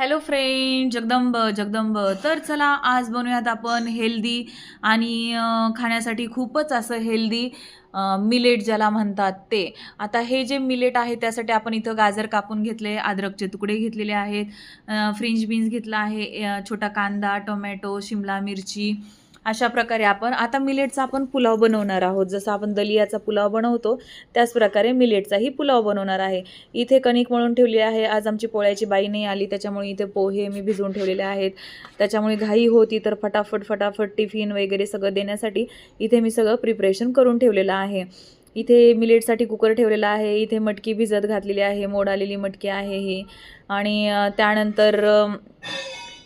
Hello friend, Jagdamb Jagdamb. तर चला आज बनवूयात आपण हेल्दी आणि खाण्यासाठी खूपच असं हेल्दी मिलेट ज्याला म्हणतात ते. आता हे जे मिलेट आहे त्यासाठी आपण इथं गाजर कापून घेतले, अद्रकचे तुकडे घेतलेले आहेत, फ्रेंच बीन्स घेतला आहे, छोटा कांदा, टोमॅटो, शिमला मिरची. अशा प्रकारे आपण आता मिलेटचा आपण पुलाव बनवणार आहोत. जसं आपण दलियाचा पुलाव बनवतो त्याच प्रकारे मिलेटचाही पुलाव बनवणार आहे. इथे कणिक मळून ठेवली आहे. आज आमची पोळ्याची बाई नाही आली, त्याच्यामुळे इथे पोहे मी भिजवून ठेवलेले आहेत. त्याच्यामुळे घाई होती, तर फटाफट टिफिन वगैरे सगळं देण्यासाठी इथे मी सगळं प्रिपरेशन करून ठेवलेलं आहे. इथे मिलेटसाठी कुकर ठेवलेला आहे. इथे मटकी भिजत घातलेली आहे, मोड आलेली मटकी आहे ही. आणि त्यानंतर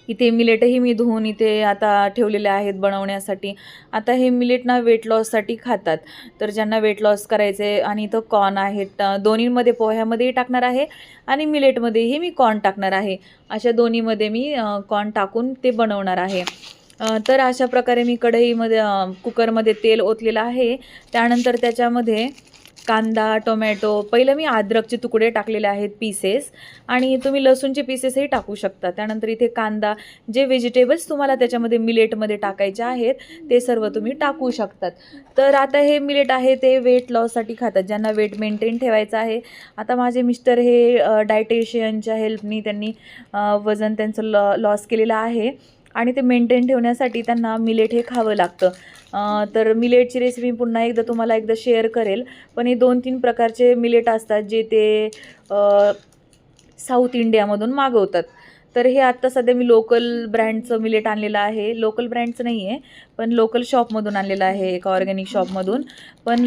इथे मिलेटही मी धुवून इथे आता ठेवलेले आहेत बनवण्यासाठी. आता हे मिलेट ना वेट लॉससाठी खातात, तर ज्यांना वेट लॉस करायचे आणि इथं कॉर्न आहेत, दोन्हीमध्ये पोह्यामध्येही टाकणार आहे आणि मिलेटमध्येही मी कॉर्न टाकणार आहे. अशा दोन्हीमध्ये मी कॉर्न टाकून ते बनवणार आहे. तर अशा प्रकारे मी कढईमध्ये कुकरमध्ये तेल ओतलेलं आहे. त्यानंतर त्याच्यामध्ये कांदा, टोमॅटो, पहिलं मी अद्रकचे तुकडे टाकलेले आहेत पीसेस, आणि तुम्ही लसूणचे पीसेसही टाकू शकता. त्यानंतर इथे कांदा, जे व्हेजिटेबल्स तुम्हाला त्याच्यामध्ये मिलेटमध्ये टाकायचे आहेत ते सर्व तुम्ही टाकू शकतात. तर आता हे मिलेट आहे ते वेट लॉससाठी खातात, ज्यांना वेट मेंटेन ठेवायचं आहे. आता माझे मिस्टर हे डायटिशियनच्या हेल्पनी त्यांनी वजन त्यांचं लॉस केलेलं आहे आणि ते मेंटेन ठेवण्यासाठी त्यांना मिलेट हे खावं लागतं. तर मिलेटची रेसिपी पुन्हा एकदा तुम्हाला शेअर करेल. पण हे 2-3 प्रकारचे मिलेट असतात जे ते साऊथ इंडियामधून मागवतात. तर हे आत्ता सध्या मी लोकल ब्रँडचं मिलेट आणलेलं आहे. लोकल ब्रँडचं नाही आहे, पण लोकल शॉपमधून आणलेलं आहे, एका ऑर्गॅनिक शॉपमधून. पण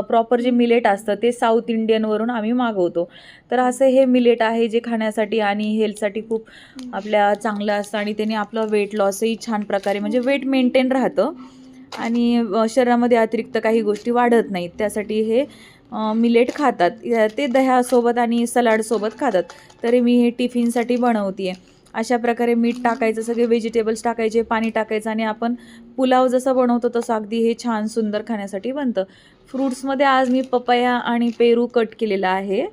प्रॉपर जे मिलेट असतं ते साऊथ इंडियनवरून आम्ही मागवतो. तर असं हे मिलेट आहे जे खाण्यासाठी आणि हेल्थसाठी खूप आपल्या चांगलं असतं, आणि त्याने आपलं वेट लॉसही छान प्रकारे म्हणजे वेट मेंटेन राहतं आणि शरीरामध्ये अतिरिक्त काही गोष्टी वाढत नाहीत. त्यासाठी हे मिलेट खातात. ते दह्यासोबत आणि सलाडसोबत खातात. तरी मी हे टिफिनसाठी बनवते आहे. अशा प्रकारे मीठ टाकायचं, सगळे व्हेजिटेबल्स टाकायचे, पाणी टाकायचं, आणि आपण पुलाव जसं बनवतो तसं अगदी हे छान सुंदर खाण्यासाठी बनतं. फ्रूट्समध्ये आज मी पपया आणि पेरू कट केलेला आहे.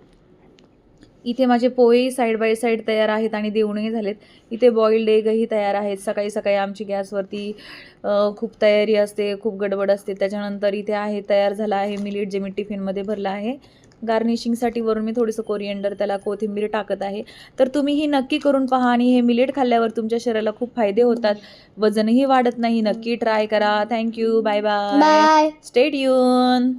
इथे माझे पोहेही साईड बाय साईड तयार आहेत आणि देवणही झालेत. इथे बॉइल्ड एगही तयार आहेत. सकाळी सकाळी आमची गॅसवरती खूप तयारी असते, खूप गडबड असते. त्याच्यानंतर इथे आहे तयार झाला आहे मिलेट, जे मी टिफिनमध्ये भरलं आहे. गार्निशिंगसाठी वरून मी थोडंसं कोरिएंडर, त्याला कोथिंबीर टाकत आहे. तर तुम्हीही नक्की करून पहा, आणि हे मिलेट खाल्ल्यावर तुमच्या शरीराला खूप फायदे होतात, वजनही वाढत नाही. नक्की ट्राय करा. Thank you. Bye bye. Stay tune.